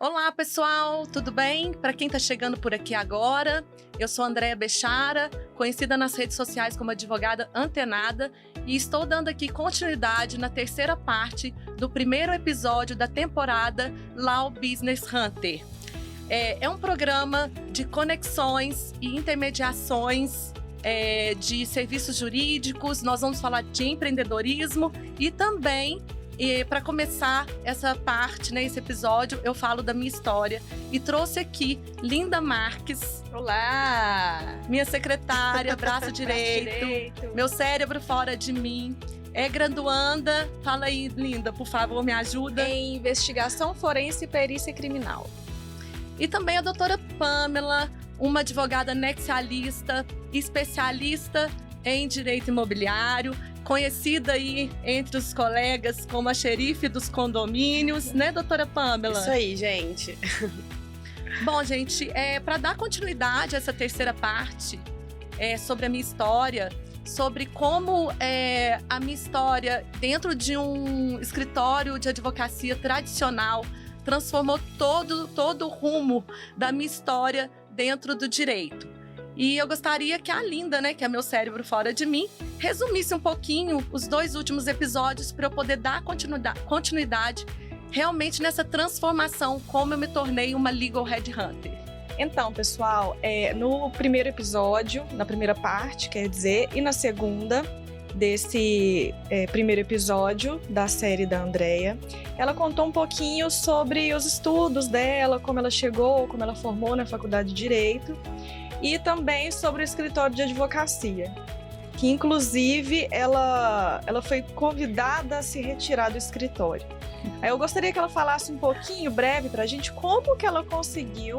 Olá, pessoal, tudo bem? Para quem está chegando por aqui agora, eu sou Andréa Bechara, conhecida nas redes sociais como advogada antenada, e estou dando aqui continuidade na terceira parte do primeiro episódio da temporada Law Business Hunter. É um programa de conexões e intermediações de serviços jurídicos. Nós vamos falar de empreendedorismo e também, para começar essa parte, esse episódio, eu falo da minha história e trouxe aqui Linda Marques. Olá! Minha secretária, braço direito, meu cérebro fora de mim. É graduanda. Fala aí, Linda, por favor, me ajuda. Em investigação forense e perícia criminal. E também a doutora Pamela, uma advogada nexialista, especialista em direito imobiliário, conhecida aí entre os colegas como a xerife dos condomínios, né, doutora Pamela? Isso aí, gente. Bom, gente, para dar continuidade a essa terceira parte sobre a minha história, sobre como a minha história dentro de um escritório de advocacia tradicional transformou todo o rumo da minha história dentro do direito. E eu gostaria que a Linda, que é meu cérebro fora de mim, resumisse um pouquinho os 2 últimos episódios para eu poder dar continuidade realmente nessa transformação, como eu me tornei uma legal headhunter. Então, pessoal, no primeiro episódio, na primeira parte, quer dizer, e na segunda desse primeiro episódio da série da Andréa, ela contou um pouquinho sobre os estudos dela, como ela chegou, como ela formou na faculdade de Direito, e também sobre o escritório de advocacia, que inclusive ela foi convidada a se retirar do escritório. Aí eu gostaria que ela falasse um pouquinho, breve, pra gente, como que ela conseguiu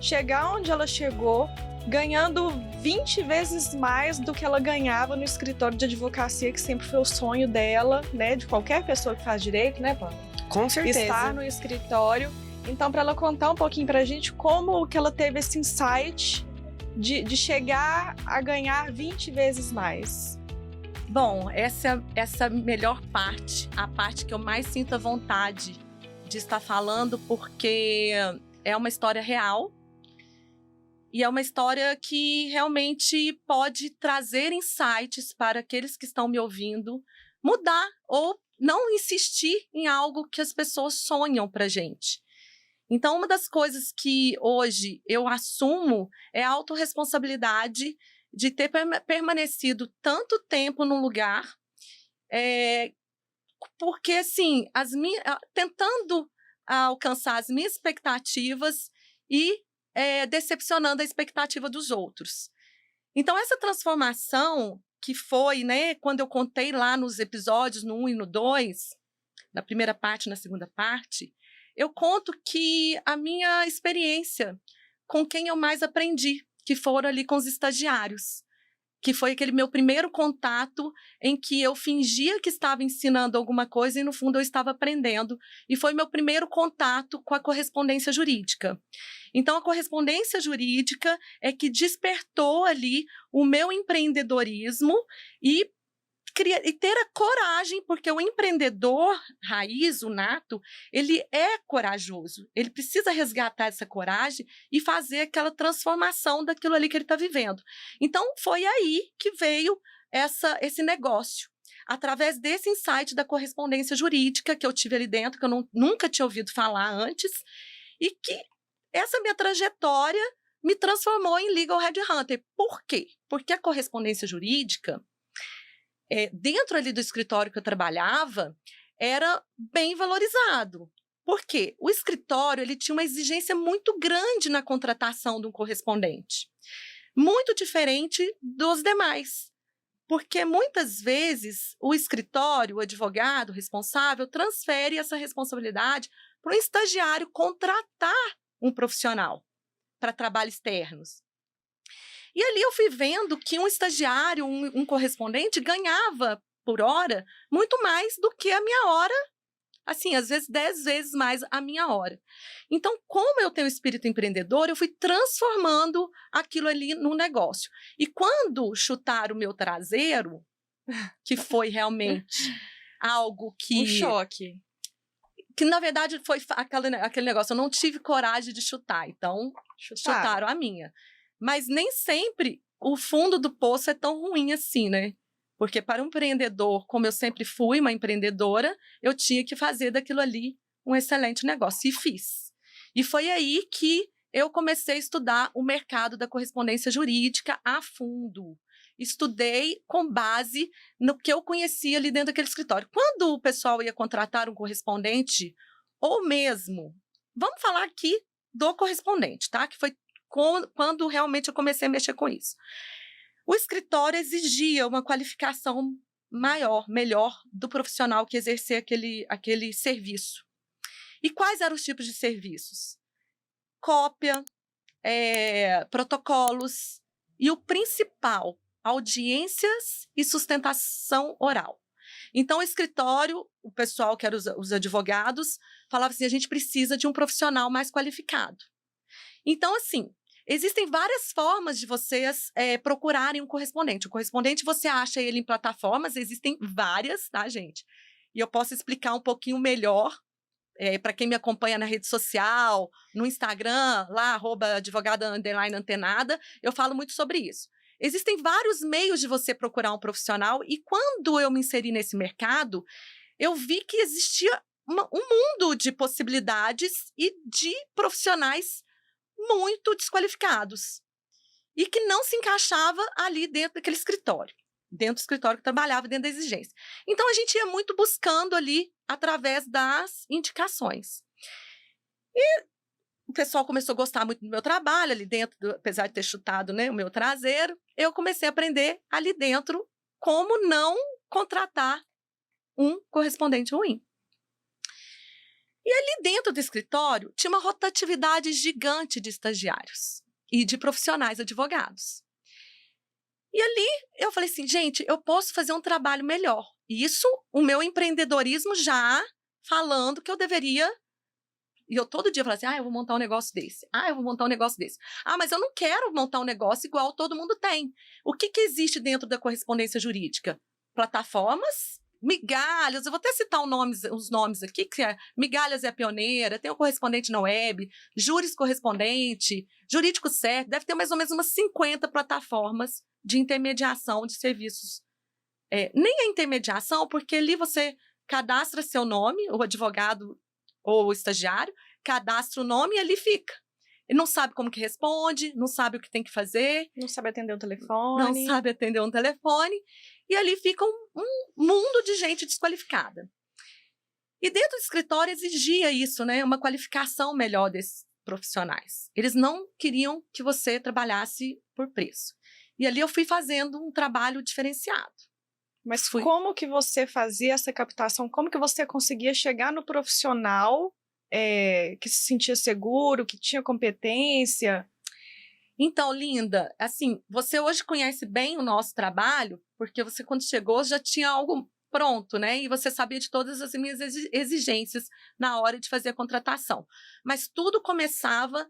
chegar onde ela chegou, ganhando 20 vezes mais do que ela ganhava no escritório de advocacia, que sempre foi o sonho dela, de qualquer pessoa que faz direito, Pamela? Com certeza. Estar no escritório. Então, para ela contar um pouquinho pra gente como que ela teve esse insight de chegar a ganhar 20 vezes mais. Bom, essa melhor parte, a parte que eu mais sinto a vontade de estar falando, porque é uma história real e é uma história que realmente pode trazer insights para aqueles que estão me ouvindo, mudar ou não insistir em algo que as pessoas sonham pra gente. Então, uma das coisas que hoje eu assumo é a autorresponsabilidade de ter permanecido tanto tempo num lugar, porque, assim, tentando alcançar as minhas expectativas e decepcionando a expectativa dos outros. Então, essa transformação que foi, quando eu contei lá nos episódios, no 1 e no 2, na primeira parte e na segunda parte, eu conto que a minha experiência com quem eu mais aprendi, que foram ali com os estagiários, que foi aquele meu primeiro contato em que eu fingia que estava ensinando alguma coisa e, no fundo, eu estava aprendendo. E foi meu primeiro contato com a correspondência jurídica. Então, a correspondência jurídica é que despertou ali o meu empreendedorismo e ter a coragem, porque o empreendedor raiz, o nato, ele é corajoso. Ele precisa resgatar essa coragem e fazer aquela transformação daquilo ali que ele está vivendo. Então, foi aí que veio esse negócio. Através desse insight da correspondência jurídica que eu tive ali dentro, que eu nunca tinha ouvido falar antes, e que essa minha trajetória me transformou em legal headhunter. Por quê? Porque a correspondência jurídica, dentro ali do escritório que eu trabalhava, era bem valorizado. Por quê? O escritório ele tinha uma exigência muito grande na contratação de um correspondente. Muito diferente dos demais. Porque muitas vezes o escritório, o advogado responsável, transfere essa responsabilidade para um estagiário contratar um profissional para trabalhos externos. E ali eu fui vendo que um estagiário, um correspondente, ganhava por hora muito mais do que a minha hora, assim, às vezes 10 vezes mais a minha hora. Então, como eu tenho espírito empreendedor, eu fui transformando aquilo ali num negócio. E quando chutaram o meu traseiro, que foi realmente algo que... Um choque. Que, na verdade, foi aquele negócio, eu não tive coragem de chutar, então chutaram a minha. Mas nem sempre o fundo do poço é tão ruim assim, né? Porque para um empreendedor, como eu sempre fui uma empreendedora, eu tinha que fazer daquilo ali um excelente negócio, e fiz. E foi aí que eu comecei a estudar o mercado da correspondência jurídica a fundo. Estudei com base no que eu conhecia ali dentro daquele escritório. Quando o pessoal ia contratar um correspondente, ou mesmo, vamos falar aqui do correspondente, tá? Que foi quando realmente eu comecei a mexer com isso. O escritório exigia uma qualificação maior, melhor do profissional que exercia aquele serviço. E quais eram os tipos de serviços? Cópia, protocolos e o principal, audiências e sustentação oral. Então, o escritório, o pessoal que eram os advogados, falava assim, a gente precisa de um profissional mais qualificado. Então, assim, existem várias formas de vocês procurarem um correspondente. O correspondente, você acha ele em plataformas, existem várias, tá, gente? E eu posso explicar um pouquinho melhor para quem me acompanha na rede social, no Instagram, lá, @advogada_antenada, eu falo muito sobre isso. Existem vários meios de você procurar um profissional, e quando eu me inseri nesse mercado, eu vi que existia um mundo de possibilidades e de profissionais muito desqualificados e que não se encaixava ali dentro daquele escritório, dentro do escritório que trabalhava, dentro da exigência. Então, a gente ia muito buscando ali através das indicações. E o pessoal começou a gostar muito do meu trabalho ali dentro, apesar de ter chutado, né, o meu traseiro, eu comecei a aprender ali dentro como não contratar um correspondente ruim. E ali dentro do escritório tinha uma rotatividade gigante de estagiários e de profissionais advogados. E ali eu falei assim, gente, eu posso fazer um trabalho melhor. E isso, o meu empreendedorismo já falando que eu deveria. E eu todo dia falava assim, eu vou montar um negócio desse. Eu vou montar um negócio desse. Mas eu não quero montar um negócio igual todo mundo tem. O que existe dentro da correspondência jurídica? Plataformas, Migalhas, eu vou até citar os nomes aqui, que Migalhas é a pioneira, tem o Correspondente na Web, Júris Correspondente, Jurídico Certo, deve ter mais ou menos umas 50 plataformas de intermediação de serviços. Nem a intermediação, porque ali você cadastra seu nome, o advogado ou o estagiário, cadastra o nome e ali fica. Ele não sabe como que responde, não sabe o que tem que fazer. Não sabe atender um telefone. Não sabe atender um telefone. E ali fica um mundo de gente desqualificada. E dentro do escritório exigia isso, né? Uma qualificação melhor desses profissionais. Eles não queriam que você trabalhasse por preço. E ali eu fui fazendo um trabalho diferenciado. Mas como que você fazia essa captação? Como que você conseguia chegar no profissional que se sentia seguro, que tinha competência? Então, Linda, assim, você hoje conhece bem o nosso trabalho, porque você, quando chegou, já tinha algo pronto, né? E você sabia de todas as minhas exigências na hora de fazer a contratação. Mas tudo começava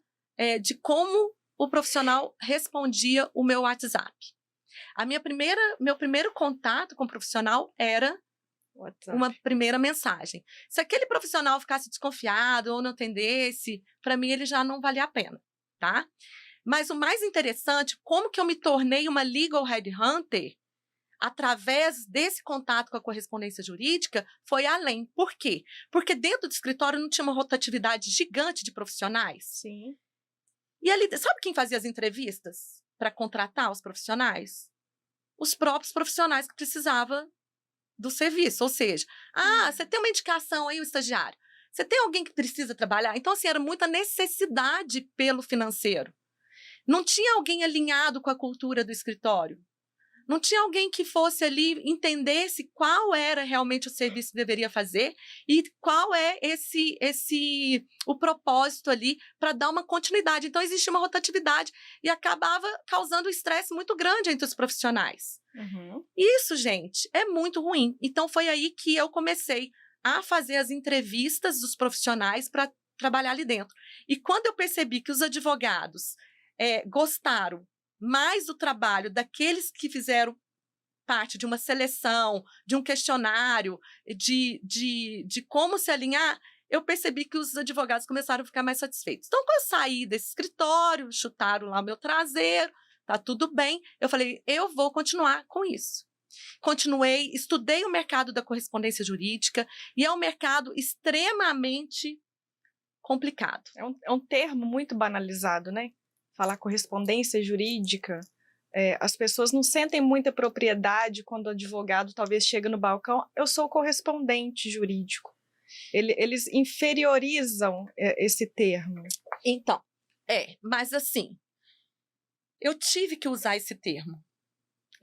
de como o profissional respondia o meu WhatsApp. Meu primeiro contato com o profissional era uma primeira mensagem. Se aquele profissional ficasse desconfiado ou não atendesse, para mim ele já não valia a pena, tá? Mas o mais interessante, como que eu me tornei uma legal headhunter através desse contato com a correspondência jurídica, foi além. Por quê? Porque dentro do escritório não tinha uma rotatividade gigante de profissionais. Sim. E ali, sabe quem fazia as entrevistas para contratar os profissionais? Os próprios profissionais que precisavam do serviço. Ou seja, você tem uma indicação aí, o estagiário. Você tem alguém que precisa trabalhar? Então, assim, era muita necessidade pelo financeiro. Não tinha alguém alinhado com a cultura do escritório. Não tinha alguém que fosse ali, entendesse qual era realmente o serviço que deveria fazer e qual é o propósito ali para dar uma continuidade. Então, existia uma rotatividade e acabava causando um estresse muito grande entre os profissionais. Uhum. Isso, gente, é muito ruim. Então, foi aí que eu comecei a fazer as entrevistas dos profissionais para trabalhar ali dentro. E quando eu percebi que os advogados gostaram mais do trabalho daqueles que fizeram parte de uma seleção, de um questionário, de como se alinhar, eu percebi que os advogados começaram a ficar mais satisfeitos. Então, quando eu saí desse escritório, chutaram lá o meu traseiro, tá tudo bem, eu falei, eu vou continuar com isso. Continuei, estudei o mercado da correspondência jurídica, e é um mercado extremamente complicado. É um termo muito banalizado, né? Falar correspondência jurídica. As pessoas não sentem muita propriedade quando o advogado talvez chega no balcão, eu sou correspondente jurídico. Eles inferiorizam esse termo. Então, mas assim, eu tive que usar esse termo.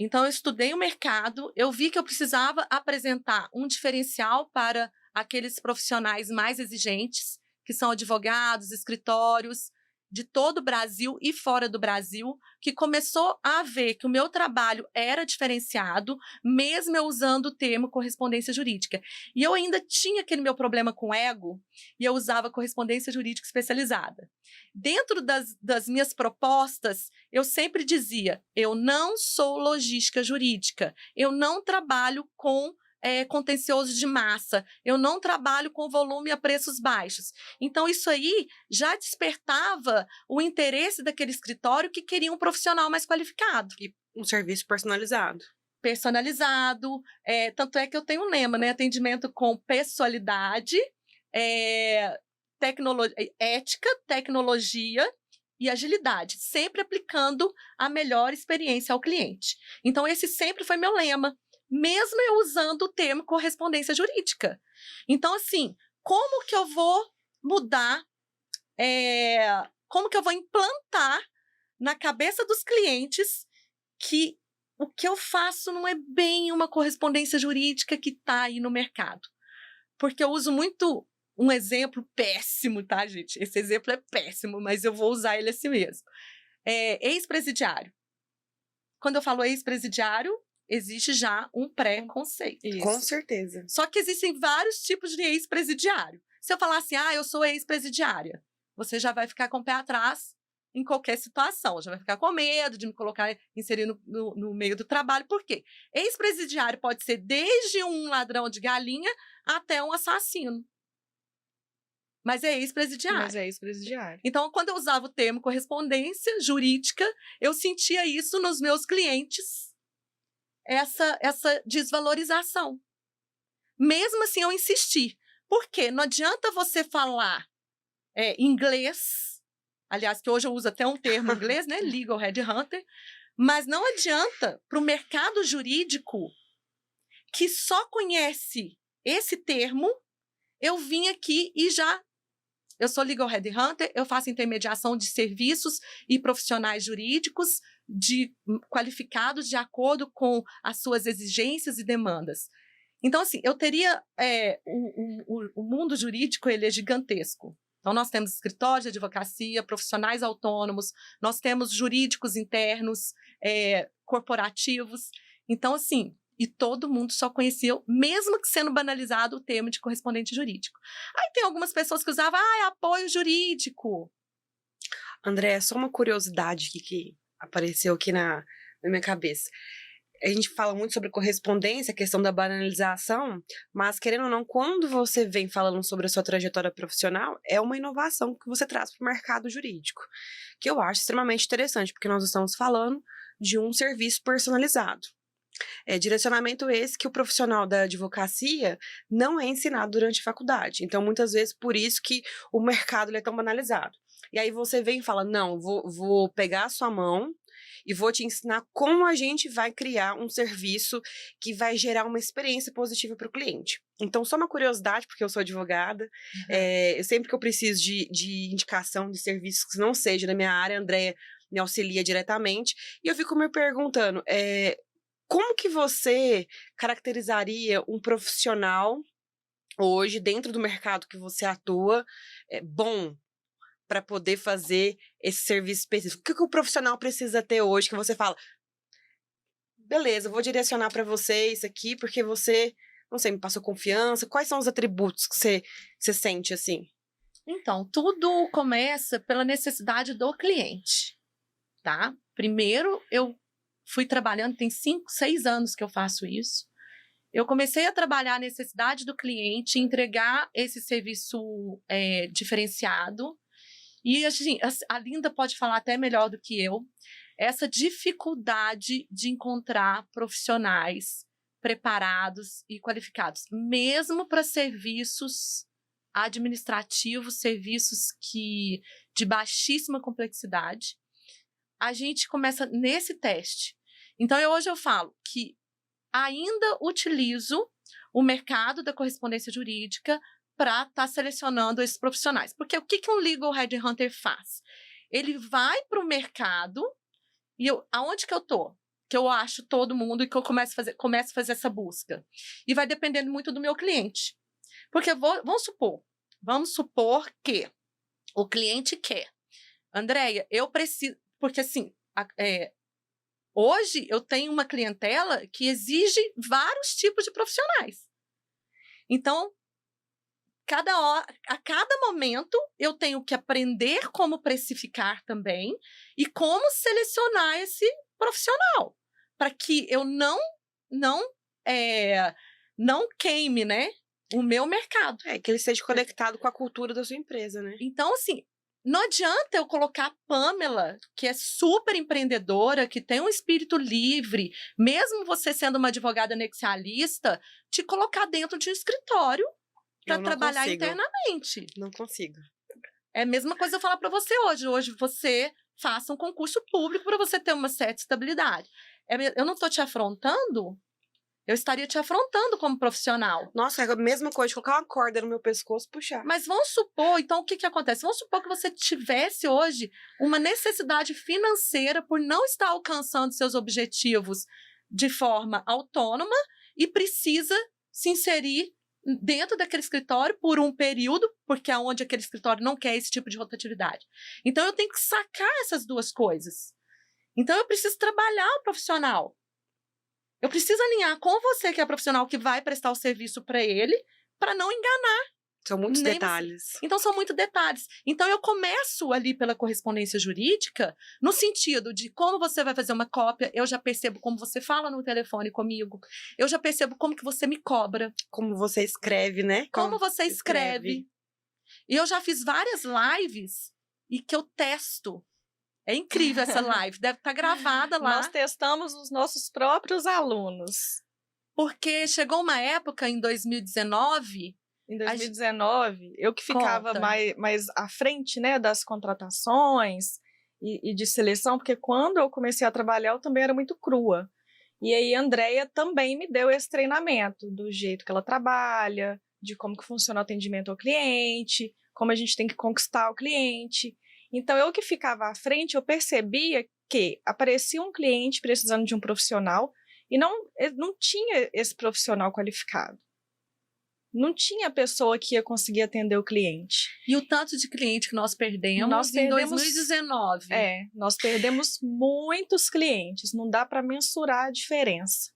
Então, eu estudei o mercado, eu vi que eu precisava apresentar um diferencial para aqueles profissionais mais exigentes, que são advogados, escritórios de todo o Brasil e fora do Brasil, que começou a ver que o meu trabalho era diferenciado, mesmo eu usando o termo correspondência jurídica. E eu ainda tinha aquele meu problema com ego, e eu usava correspondência jurídica especializada. Dentro das minhas propostas, eu sempre dizia, eu não sou logística jurídica, eu não trabalho com contencioso de massa, eu não trabalho com volume a preços baixos. Então, isso aí já despertava o interesse daquele escritório que queria um profissional mais qualificado. E um serviço personalizado. Personalizado, tanto é que eu tenho um lema, né? Atendimento com pessoalidade, ética, tecnologia e agilidade, sempre aplicando a melhor experiência ao cliente. Então, esse sempre foi meu lema, mesmo eu usando o termo correspondência jurídica. Então, assim, como que eu vou mudar, como que eu vou implantar na cabeça dos clientes que o que eu faço não é bem uma correspondência jurídica que está aí no mercado? Porque eu uso muito um exemplo péssimo, tá, gente? Esse exemplo é péssimo, mas eu vou usar ele assim mesmo. Ex-presidiário. Quando eu falo ex-presidiário, existe já um pré-conceito. Com certeza. Só que existem vários tipos de ex-presidiário. Se eu falar assim, eu sou ex-presidiária, você já vai ficar com o pé atrás em qualquer situação, já vai ficar com medo de me colocar, inserir no meio do trabalho. Por quê? Ex-presidiário pode ser desde um ladrão de galinha até um assassino. Mas é ex-presidiário. Então, quando eu usava o termo correspondência jurídica, eu sentia isso nos meus clientes, essa desvalorização. Mesmo assim, eu insisti. Por quê? Não adianta você falar inglês, aliás, que hoje eu uso até um termo em inglês, né? Legal Headhunter, mas não adianta para o mercado jurídico que só conhece esse termo, eu vim aqui e eu sou Legal Headhunter, eu faço intermediação de serviços e profissionais jurídicos qualificados de acordo com as suas exigências e demandas. Então, assim, eu teria... o mundo jurídico, ele é gigantesco. Então, nós temos escritórios de advocacia, profissionais autônomos, nós temos jurídicos internos, corporativos. Então, assim, e todo mundo só conhecia, mesmo que sendo banalizado, o termo de correspondente jurídico. Aí tem algumas pessoas que usavam, apoio jurídico. André, só uma curiosidade que apareceu aqui na minha cabeça. A gente fala muito sobre correspondência, a questão da banalização, mas, querendo ou não, quando você vem falando sobre a sua trajetória profissional, é uma inovação que você traz para o mercado jurídico, que eu acho extremamente interessante, porque nós estamos falando de um serviço personalizado. Direcionamento esse que o profissional da advocacia não é ensinado durante a faculdade. Então, muitas vezes, por isso que o mercado ele é tão banalizado. E aí você vem e fala, não, vou pegar a sua mão e vou te ensinar como a gente vai criar um serviço que vai gerar uma experiência positiva para o cliente. Então, só uma curiosidade, porque eu sou advogada, sempre que eu preciso de indicação de serviços que não seja da minha área, a Andréia me auxilia diretamente, e eu fico me perguntando, como que você caracterizaria um profissional hoje, dentro do mercado que você atua, bom para poder fazer esse serviço específico? O que o profissional precisa ter hoje que você fala, beleza, eu vou direcionar para você isso aqui, porque você, não sei, me passou confiança. Quais são os atributos que você sente assim? Então, tudo começa pela necessidade do cliente, tá? Primeiro, eu fui trabalhando, tem 5, 6 anos que eu faço isso. Eu comecei a trabalhar a necessidade do cliente, entregar esse serviço diferenciado. E assim, a Linda pode falar até melhor do que eu, essa dificuldade de encontrar profissionais preparados e qualificados, mesmo para serviços administrativos, serviços de baixíssima complexidade. A gente começa nesse teste. Então, hoje eu falo que ainda utilizo o mercado da correspondência jurídica para estar selecionando esses profissionais. Porque o que um legal headhunter faz? Ele vai para o mercado e aonde que eu estou? Que eu acho todo mundo e que eu começo a fazer essa busca. E vai dependendo muito do meu cliente. Porque vamos supor que o cliente quer. Andréia, eu preciso... Porque assim, hoje eu tenho uma clientela que exige vários tipos de profissionais. Então, a cada momento, eu tenho que aprender como precificar também e como selecionar esse profissional, para que eu não queime, né, o meu mercado. Que ele esteja conectado com a cultura da sua empresa, né? Então, assim, não adianta eu colocar a Pamela, que é super empreendedora, que tem um espírito livre, mesmo você sendo uma advogada anexialista, te colocar dentro de um escritório para trabalhar internamente. Não consigo. É a mesma coisa eu falar para você hoje. Hoje você faça um concurso público para você ter uma certa estabilidade. Eu não estou te afrontando, eu estaria te afrontando como profissional. Nossa, é a mesma coisa de colocar uma corda no meu pescoço e puxar. Mas vamos supor, então, o que acontece? Vamos supor que você tivesse hoje uma necessidade financeira por não estar alcançando seus objetivos de forma autônoma e precisa se inserir dentro daquele escritório por um período, porque é onde aquele escritório não quer esse tipo de rotatividade. Então, eu tenho que sacar essas duas coisas. Então, eu preciso trabalhar o profissional. Eu preciso alinhar com você, que é profissional que vai prestar o serviço para ele, para não enganar. São muitos detalhes. Então, são muitos detalhes. Então, eu começo ali pela correspondência jurídica, no sentido de como você vai fazer uma cópia, eu já percebo como você fala no telefone comigo, eu já percebo como que você me cobra. Como você escreve, né? Como você escreve. E eu já fiz várias lives e que eu testo. É incrível essa live, deve estar gravada lá. Nós testamos os nossos próprios alunos. Porque chegou uma época, em 2019... Em 2019, eu que ficava mais à frente, né, das contratações e de seleção, porque quando eu comecei a trabalhar, eu também era muito crua. E aí a Andréia também me deu esse treinamento do jeito que ela trabalha, de como que funciona o atendimento ao cliente, como a gente tem que conquistar o cliente. Então, eu que ficava à frente, eu percebia que aparecia um cliente precisando de um profissional e não tinha esse profissional qualificado. Não tinha pessoa que ia conseguir atender o cliente. E o tanto de cliente que nós perdemos em 2019. Nós perdemos muitos clientes, não dá para mensurar a diferença.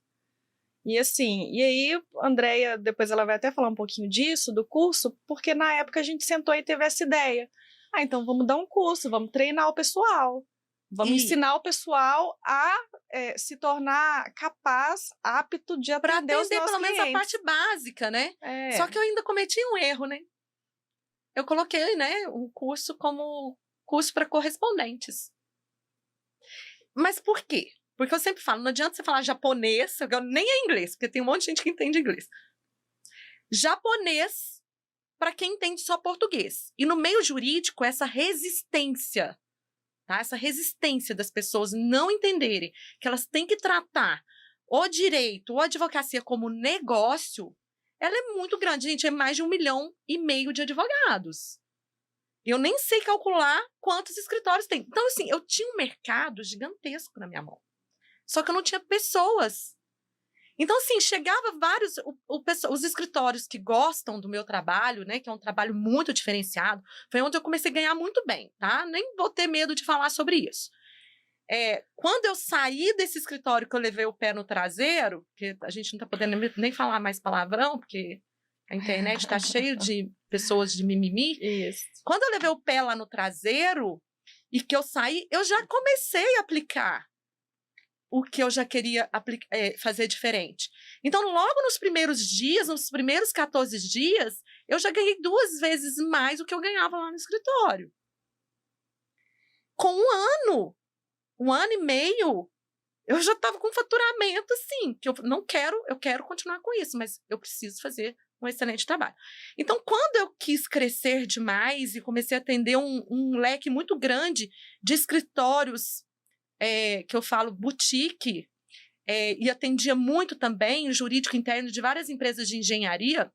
E assim, e aí a Andréia, depois ela vai até falar um pouquinho disso, do curso, porque na época a gente sentou e teve essa ideia. Então vamos dar um curso, vamos treinar o pessoal. Vamos ensinar o pessoal a se tornar capaz, apto de atender os nossos clientes. Pelo menos a parte básica, né? Só que eu ainda cometi um erro, né? Eu coloquei, né, um curso como curso para correspondentes. Mas por quê? Porque eu sempre falo, não adianta você falar japonês, nem é inglês, porque tem um monte de gente que entende inglês. Japonês para quem entende só português. E no meio jurídico, essa resistência... Tá? Essa resistência das pessoas não entenderem que elas têm que tratar o direito ou a advocacia como negócio, ela é muito grande. Gente, é mais de 1,5 milhão de advogados. Eu nem sei calcular quantos escritórios tem. Então, assim, eu tinha um mercado gigantesco na minha mão. Só que eu não tinha pessoas. Então, assim, chegava vários... os escritórios que gostam do meu trabalho, né? Que é um trabalho muito diferenciado. Foi onde eu comecei a ganhar muito bem, tá? Nem vou ter medo de falar sobre isso. Quando eu saí desse escritório que eu levei o pé no traseiro, porque a gente não tá podendo nem falar mais palavrão, porque a internet tá cheia de pessoas de mimimi. Isso. Quando eu levei o pé lá no traseiro e que eu saí, eu já comecei a aplicar o que eu já queria fazer diferente. Então, logo nos primeiros dias, nos primeiros 14 dias, eu já ganhei 2 vezes mais do que eu ganhava lá no escritório. Com 1 ano e meio, eu já estava com faturamento, assim, que eu quero continuar com isso, mas eu preciso fazer um excelente trabalho. Então, quando eu quis crescer demais e comecei a atender um leque muito grande de escritórios, que eu falo boutique, e atendia muito também o jurídico interno de várias empresas de engenharia,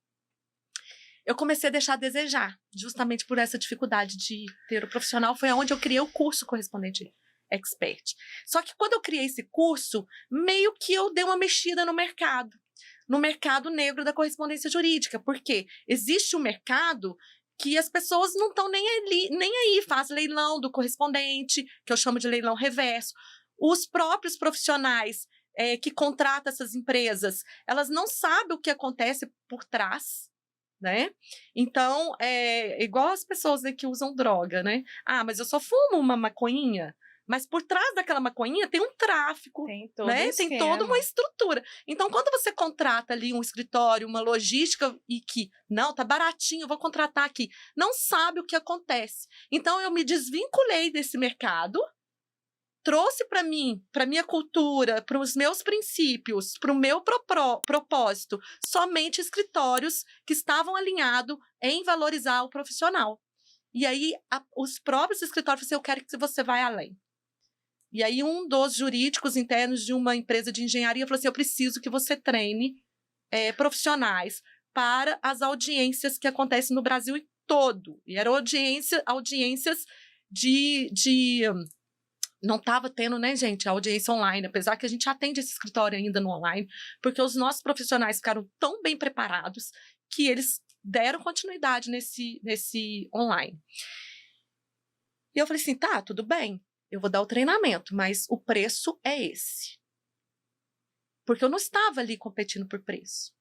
eu comecei a deixar a desejar, justamente por essa dificuldade de ter o profissional. Foi onde eu criei o curso Correspondente Expert. Só que quando eu criei esse curso, meio que eu dei uma mexida no mercado negro da correspondência jurídica, porque existe um mercado que as pessoas não estão nem aí, faz leilão do correspondente, que eu chamo de leilão reverso. Os próprios profissionais que contratam essas empresas, elas não sabem o que acontece por trás, né? Então, igual as pessoas, né, que usam droga, né? Ah, mas eu só fumo uma maconhinha. Mas por trás daquela maconhinha tem um tráfico, Tem todo né? um Tem esquema. toda uma estrutura. Então, quando você contrata ali um escritório, uma logística, e que, não, tá baratinho, vou contratar aqui, não sabe o que acontece. Então, eu me desvinculei desse mercado, trouxe para mim, para minha cultura, para os meus princípios, para o meu propósito, somente escritórios que estavam alinhados em valorizar o profissional. E aí, os próprios escritórios falaram assim, eu quero que você vá além. E aí, um dos jurídicos internos de uma empresa de engenharia falou assim, eu preciso que você treine profissionais para as audiências que acontecem no Brasil todo. E eram audiências de não estava tendo, né, gente, a audiência online, apesar que a gente atende esse escritório ainda no online, porque os nossos profissionais ficaram tão bem preparados que eles deram continuidade nesse online. E eu falei assim, tá, tudo bem, eu vou dar o treinamento, mas o preço é esse. Porque eu não estava ali competindo por preço.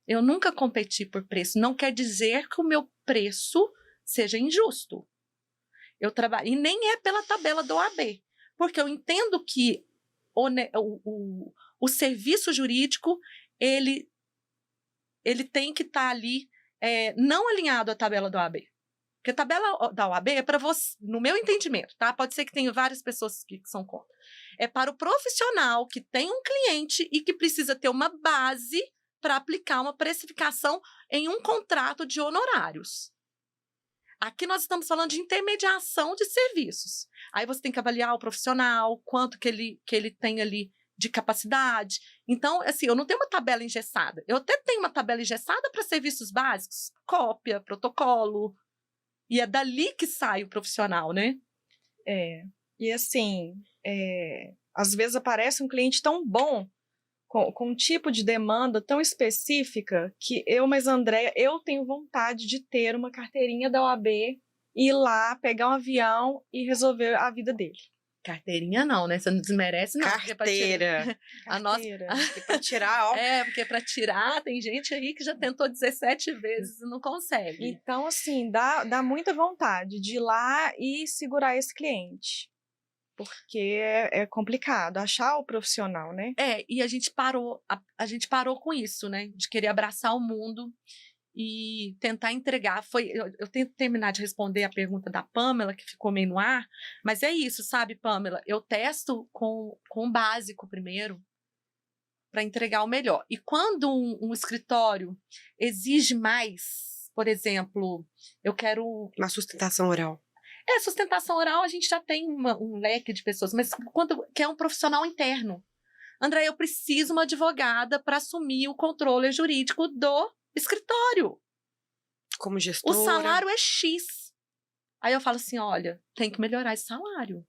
Eu nunca competi por preço. Não quer dizer que o meu preço seja injusto. Eu trabalho, e nem é pela tabela do OAB, porque eu entendo que o serviço jurídico, ele tem que estar ali, não alinhado à tabela do OAB. Porque a tabela da OAB é para você, no meu entendimento, tá? Pode ser que tenha várias pessoas que são contra. É para o profissional que tem um cliente e que precisa ter uma base para aplicar uma precificação em um contrato de honorários. Aqui nós estamos falando de intermediação de serviços. Aí você tem que avaliar o profissional, quanto que ele tem ali de capacidade. Então, assim, eu não tenho uma tabela engessada. Eu até tenho uma tabela engessada para serviços básicos, cópia, protocolo. E é dali que sai o profissional, né? E assim, às vezes aparece um cliente tão bom, com um tipo de demanda tão específica, que Andréia, eu tenho vontade de ter uma carteirinha da OAB, ir lá, pegar um avião e resolver a vida dele. Carteirinha não, né? Você não desmerece, não. Carteira. A nossa... Porque para tirar, ó. Porque para tirar, tem gente aí que já tentou 17 vezes e não consegue. Então, assim, dá muita vontade de ir lá e segurar esse cliente. Porque é complicado achar o profissional, né? E a gente parou com isso, né? De querer abraçar o mundo e tentar entregar. Eu tento terminar de responder a pergunta da Pamela, que ficou meio no ar, mas é isso, sabe, Pamela? Eu testo com o básico primeiro, para entregar o melhor. E quando um escritório exige mais, por exemplo, eu quero... Uma sustentação oral. Sustentação oral, a gente já tem um leque de pessoas, mas quando quer um profissional interno. André, eu preciso de uma advogada para assumir o controle jurídico do escritório. Como gestora. O salário é X. Aí eu falo assim, olha, tem que melhorar esse salário.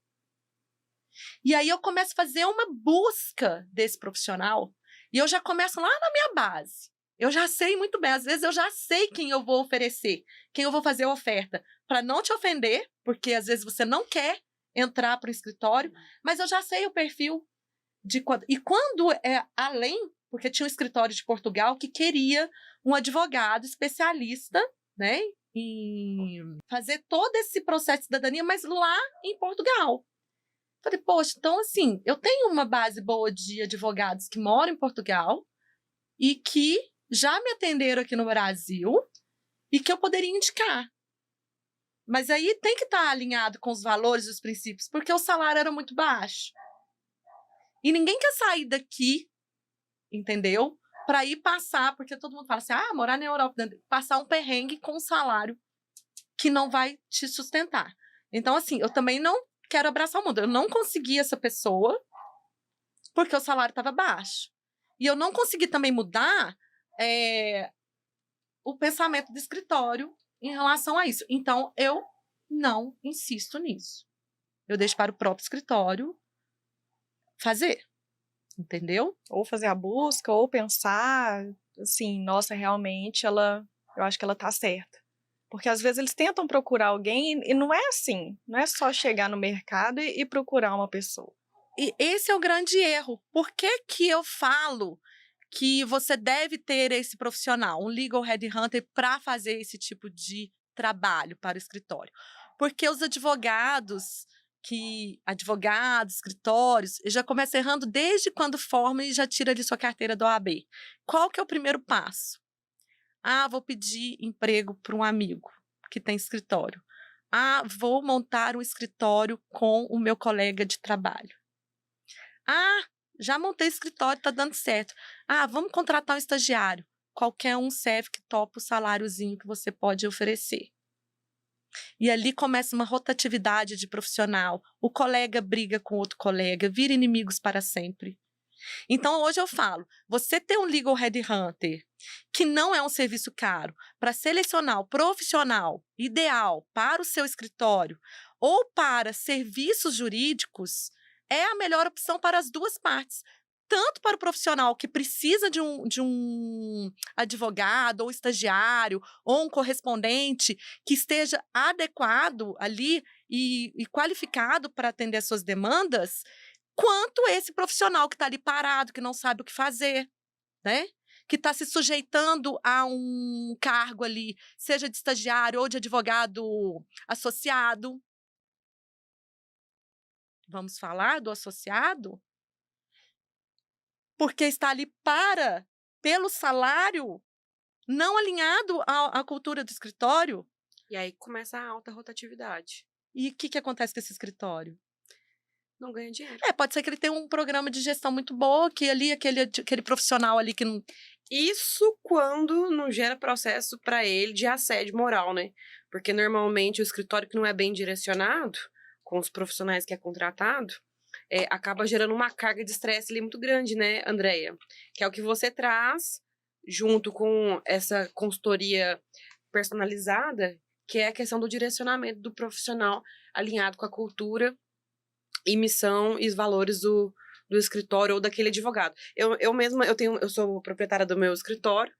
E aí eu começo a fazer uma busca desse profissional e eu já começo lá na minha base. Eu já sei muito bem, às vezes eu já sei quem eu vou oferecer, quem eu vou fazer a oferta, para não te ofender, porque às vezes você não quer entrar para o escritório, mas eu já sei o perfil de quando... E quando é além, porque tinha um escritório de Portugal que queria um advogado especialista, né, em fazer todo esse processo de cidadania, mas lá em Portugal. Falei, poxa, então assim, eu tenho uma base boa de advogados que moram em Portugal e que já me atenderam aqui no Brasil e que eu poderia indicar. Mas aí tem que estar alinhado com os valores e os princípios, porque o salário era muito baixo. E ninguém quer sair daqui, entendeu? Para ir passar, porque todo mundo fala assim, morar na Europa, passar um perrengue com um salário que não vai te sustentar. Então, assim, eu também não quero abraçar o mundo. Eu não consegui essa pessoa porque o salário estava baixo. E eu não consegui também mudar o pensamento do escritório em relação a isso. Então, eu não insisto nisso. Eu deixo para o próprio escritório fazer, entendeu? Ou fazer a busca, ou pensar, assim, nossa, realmente, eu acho que ela tá certa. Porque às vezes eles tentam procurar alguém e não é assim. Não é só chegar no mercado e procurar uma pessoa. E esse é o grande erro. Por que que eu falo que você deve ter esse profissional, um legal headhunter, para fazer esse tipo de trabalho para o escritório? Porque os advogados, escritórios, já começam errando desde quando formam e já tira ali sua carteira do OAB. Qual que é o primeiro passo? Vou pedir emprego para um amigo que tem escritório. Vou montar um escritório com o meu colega de trabalho. Já montei escritório, tá dando certo. Vamos contratar um estagiário. Qualquer um serve que topa o saláriozinho que você pode oferecer. E ali começa uma rotatividade de profissional. O colega briga com outro colega, vira inimigos para sempre. Então, hoje eu falo, você ter um legal headhunter, que não é um serviço caro, para selecionar o profissional ideal para o seu escritório ou para serviços jurídicos, é a melhor opção para as duas partes. Tanto para o profissional que precisa de um advogado, ou estagiário, ou um correspondente que esteja adequado ali e qualificado para atender as suas demandas, quanto esse profissional que está ali parado, que não sabe o que fazer, né? Que está se sujeitando a um cargo ali, seja de estagiário ou de advogado associado. Vamos falar do associado? Porque está ali pelo salário, não alinhado à cultura do escritório. E aí começa a alta rotatividade. E o que acontece com esse escritório? Não ganha dinheiro. Pode ser que ele tenha um programa de gestão muito bom, que ali aquele profissional ali que não... Isso quando não gera processo para ele de assédio moral, né? Porque normalmente o escritório que não é bem direcionado com os profissionais que é contratado, acaba gerando uma carga de estresse ali muito grande, né, Andréia? Que é o que você traz junto com essa consultoria personalizada, que é a questão do direcionamento do profissional alinhado com a cultura e missão e os valores do escritório ou daquele advogado. Eu mesma, eu sou proprietária do meu escritório,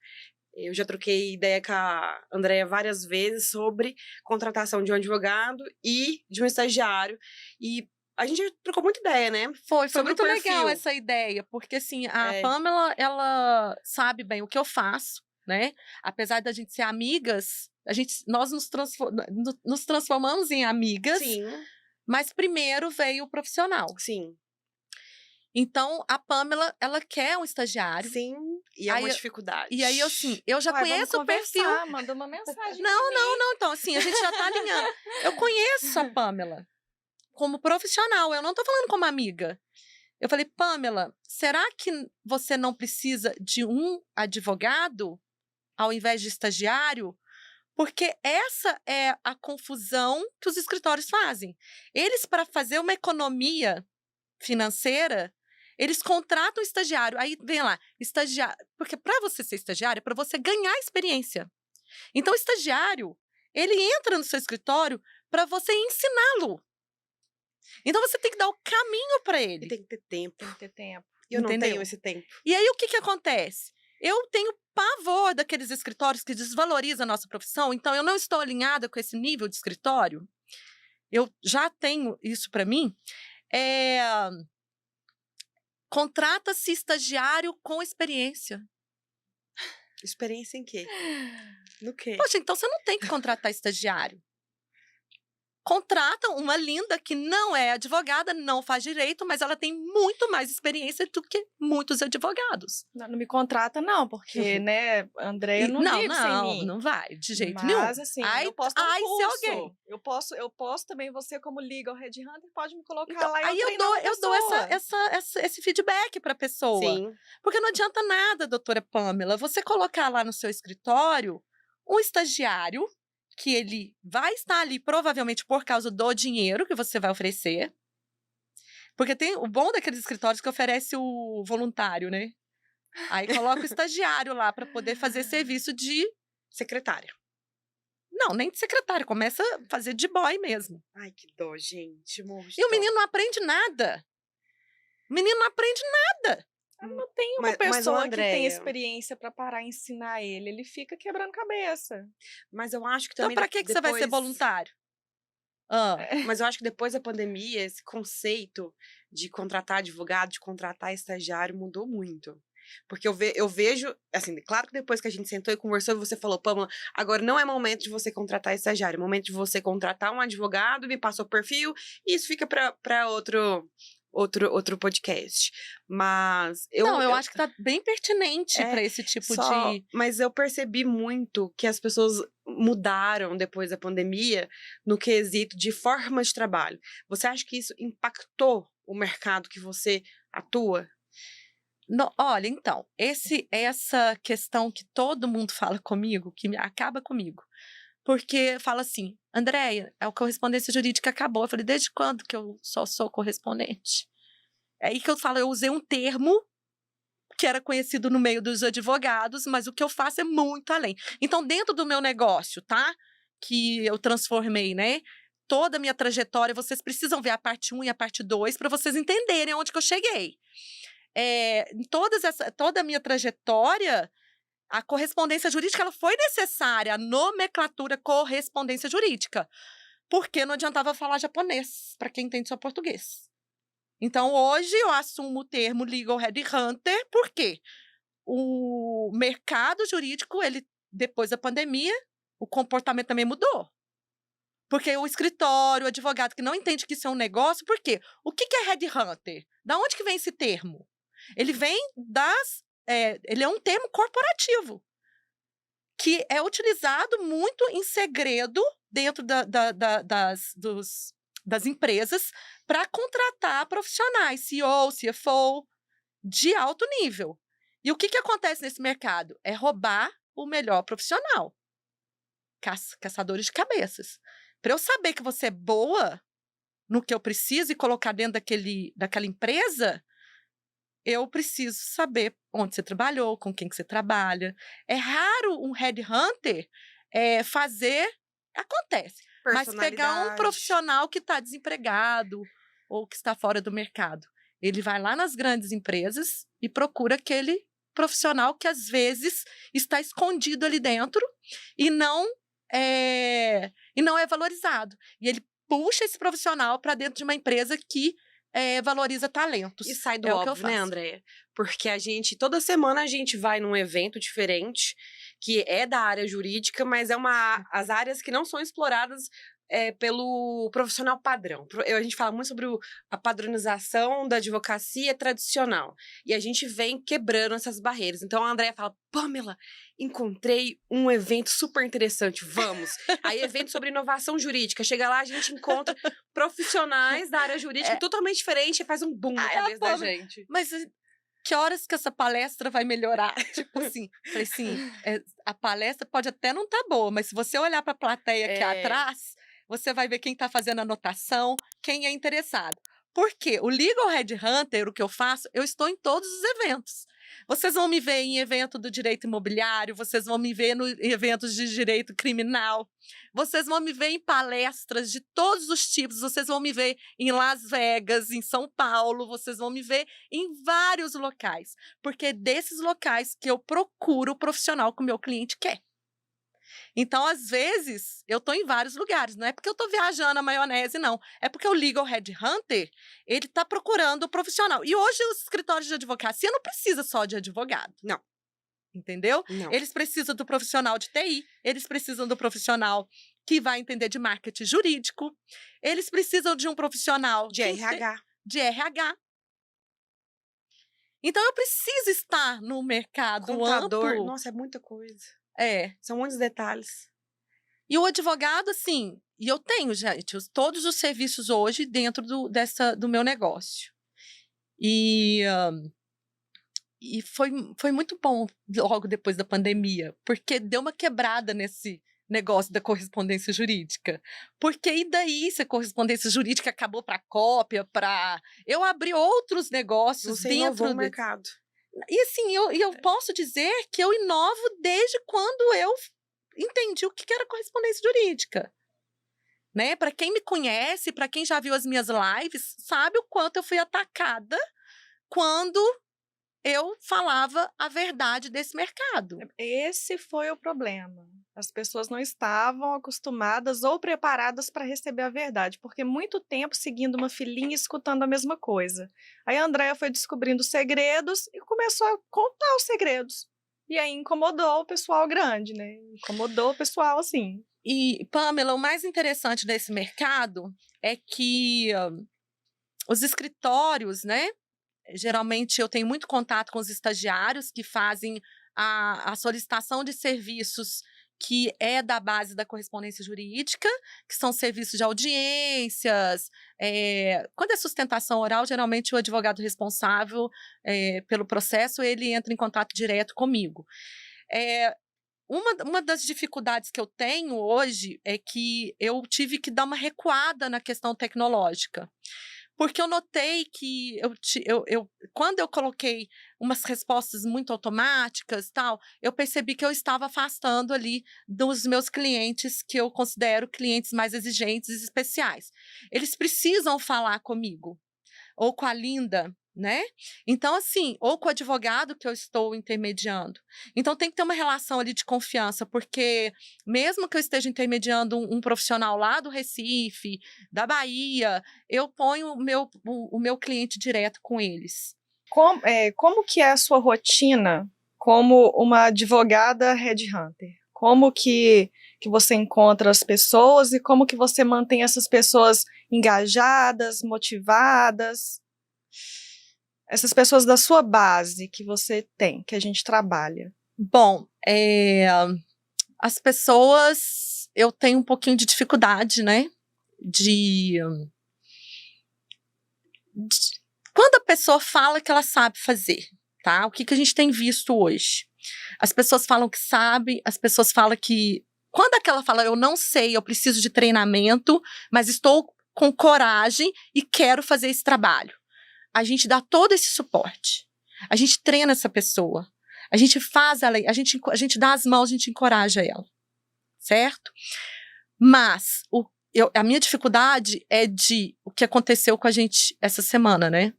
eu já troquei ideia com a Andréia várias vezes sobre contratação de um advogado e de um estagiário, e a gente trocou muita ideia, né? Foi muito legal essa ideia, porque assim, a Pamela, ela sabe bem o que eu faço, né? Apesar da gente ser amigas, nós nos transformamos em amigas. Sim. Mas primeiro veio o profissional. Sim. Então, a Pamela, ela quer um estagiário. Sim, e é uma dificuldade. E aí, eu já conheço o perfil. Manda uma mensagem. Não. Então, assim, a gente já tá alinhando. Eu conheço a Pamela como profissional, eu não tô falando como amiga. Eu falei, Pamela, será que você não precisa de um advogado ao invés de estagiário? Porque essa é a confusão que os escritórios fazem. Eles, para fazer uma economia financeira, eles contratam o estagiário. Aí vem lá, estagiário. Porque para você ser estagiário, é para você ganhar experiência. Então, o estagiário, ele entra no seu escritório para você ensiná-lo. Então, você tem que dar o caminho para ele. E tem que ter tempo. Tem que ter tempo. E eu não tenho esse tempo. E aí, o que acontece? Eu tenho pavor daqueles escritórios que desvalorizam a nossa profissão, então eu não estou alinhada com esse nível de escritório. Eu já tenho isso para mim. Contrata-se estagiário com experiência. Experiência em quê? No quê? Poxa, então você não tem que contratar estagiário. contratam uma linda que não é advogada, não faz direito, mas ela tem muito mais experiência do que muitos advogados. Não me contrata, não, porque, né, Andréia não vive sem mim. Não vai, de jeito nenhum. Mas, assim, eu posso dar um se curso. alguém. Eu posso também, você como legal headhunter, pode me colocar Então, lá e aí eu dou esse feedback para a pessoa. Sim. Porque não adianta nada, doutora Pamela, você colocar lá no seu escritório um estagiário que ele vai estar ali provavelmente por causa do dinheiro que você vai oferecer. Porque tem o bom daqueles escritórios que oferece o voluntário, né? Aí coloca o estagiário lá para poder fazer serviço de Secretária. Não, nem de secretário, começa a fazer de boy mesmo. Ai, que dó, gente. E o menino não aprende nada. O menino não aprende nada. Não tem uma pessoa que tem experiência para parar e ensinar ele. Ele fica quebrando cabeça. Mas eu acho que também. Então, para que você vai ser voluntário? Mas eu acho que depois da pandemia, esse conceito de contratar advogado, de contratar estagiário mudou muito. Porque eu vejo, assim, claro que depois que a gente sentou e conversou, você falou, Pamela, agora não é momento de você contratar estagiário, é momento de você contratar um advogado, me passa o perfil, e isso fica para outro podcast. Mas eu acho que tá bem pertinente para esse tipo de. Mas eu percebi muito que as pessoas mudaram depois da pandemia no quesito de forma de trabalho. Você acha que isso impactou o mercado que você atua? Olha, então, essa questão que todo mundo fala comigo, que acaba comigo. Porque fala assim, Andréia, a correspondência jurídica acabou. Eu falei, desde quando que eu só sou correspondente? É aí que eu falo, eu usei um termo que era conhecido no meio dos advogados, mas o que eu faço é muito além. Então, dentro do meu negócio, tá? Que eu transformei, né? Toda a minha trajetória, vocês precisam ver a parte 1 e a parte 2 para vocês entenderem onde que eu cheguei. Toda a minha trajetória, a correspondência jurídica ela foi necessária, a nomenclatura correspondência jurídica, porque não adiantava falar japonês, para quem entende só português. Então, hoje eu assumo o termo legal headhunter, porque o mercado jurídico, depois da pandemia, o comportamento também mudou. Porque o escritório, o advogado que não entende que isso é um negócio, por quê? O que é headhunter? Da onde que vem esse termo? Ele vem ele é um termo corporativo, que é utilizado muito em segredo dentro das empresas para contratar profissionais, CEO, CFO, de alto nível. E o que acontece nesse mercado? É roubar o melhor profissional. Caçadores de cabeças. Para eu saber que você é boa no que eu preciso e colocar dentro daquela empresa, eu preciso saber onde você trabalhou, com quem que você trabalha. É raro um headhunter fazer... Acontece. Mas pegar um profissional que está desempregado ou que está fora do mercado. Ele vai lá nas grandes empresas e procura aquele profissional que, às vezes, está escondido ali dentro e não é valorizado. E ele puxa esse profissional para dentro de uma empresa que valoriza talentos. E sai do óbvio, né, Andréia? Porque toda semana a gente vai num evento diferente, que é da área jurídica, mas as áreas que não são exploradas pelo profissional padrão. A gente fala muito sobre a padronização da advocacia tradicional. E a gente vem quebrando essas barreiras. Então a Andréia fala, Pamela, encontrei um evento super interessante, vamos. Aí evento sobre inovação jurídica. Chega lá, a gente encontra profissionais da área jurídica totalmente diferente e faz um boom na cabeça da gente. Mas que horas que essa palestra vai melhorar? Tipo assim, falei assim, a palestra pode até não estar boa, mas se você olhar para a plateia aqui atrás, você vai ver quem está fazendo anotação, quem é interessado. Por quê? O Legal Headhunter, o que eu faço, eu estou em todos os eventos. Vocês vão me ver em evento do direito imobiliário, vocês vão me ver em eventos de direito criminal, vocês vão me ver em palestras de todos os tipos, vocês vão me ver em Las Vegas, em São Paulo, vocês vão me ver em vários locais, porque é desses locais que eu procuro o profissional que o meu cliente quer. Então, às vezes, eu estou em vários lugares. Não é porque eu estou viajando na maionese, não. É porque o Legal Headhunter, ele está procurando o profissional. E hoje, os escritórios de advocacia não precisam só de advogado. Não. Entendeu? Não. Eles precisam do profissional de TI, eles precisam do profissional que vai entender de marketing jurídico. Eles precisam de um profissional De RH. de RH. Então, eu preciso estar no mercado Contador. amplo. Nossa, é muita coisa. É. São muitos detalhes. E o advogado, assim, e eu tenho, gente, todos os serviços hoje dentro do meu negócio. E foi muito bom logo depois da pandemia, porque deu uma quebrada nesse negócio da correspondência jurídica. Porque e daí se a correspondência jurídica acabou para cópia, para... Eu abri outros negócios Você dentro inovou o mercado. E assim, eu posso dizer que eu inovo desde quando eu entendi o que era correspondência jurídica. Né? Para quem me conhece, para quem já viu as minhas lives, sabe o quanto eu fui atacada quando eu falava a verdade desse mercado. Esse foi o problema. As pessoas não estavam acostumadas ou preparadas para receber a verdade, porque muito tempo seguindo uma filinha e escutando a mesma coisa. Aí a Andréia foi descobrindo segredos e começou a contar os segredos. E aí incomodou o pessoal grande, né? Incomodou o pessoal, assim. E, Pamela, o mais interessante desse mercado é que os escritórios, né? Geralmente eu tenho muito contato com os estagiários que fazem a solicitação de serviços que é da base da correspondência jurídica, que são serviços de audiências. Quando é sustentação oral, geralmente o advogado responsável pelo processo, ele entra em contato direto comigo. Uma das dificuldades que eu tenho hoje é que eu tive que dar uma recuada na questão tecnológica. Porque eu notei que quando eu coloquei umas respostas muito automáticas, tal, eu percebi que eu estava afastando ali dos meus clientes, que eu considero clientes mais exigentes e especiais. Eles precisam falar comigo, ou com a Linda, né? Então, assim, ou com o advogado que eu estou intermediando. Então, tem que ter uma relação ali de confiança, porque mesmo que eu esteja intermediando um profissional lá do Recife, da Bahia, eu ponho o meu cliente direto com eles. Como que é a sua rotina como uma advogada headhunter? Como que você encontra as pessoas e como que você mantém essas pessoas engajadas, motivadas? Essas pessoas da sua base que você tem, que a gente trabalha. Bom, as pessoas, eu tenho um pouquinho de dificuldade, né? Quando a pessoa fala que ela sabe fazer, tá? O que a gente tem visto hoje? As pessoas falam que sabe, as pessoas falam que... Quando aquela fala, eu não sei, eu preciso de treinamento, mas estou com coragem e quero fazer esse trabalho. A gente dá todo esse suporte. A gente treina essa pessoa. A gente faz ela, a gente dá as mãos, a gente encoraja ela. Certo? Mas a minha dificuldade é o que aconteceu com a gente essa semana, né?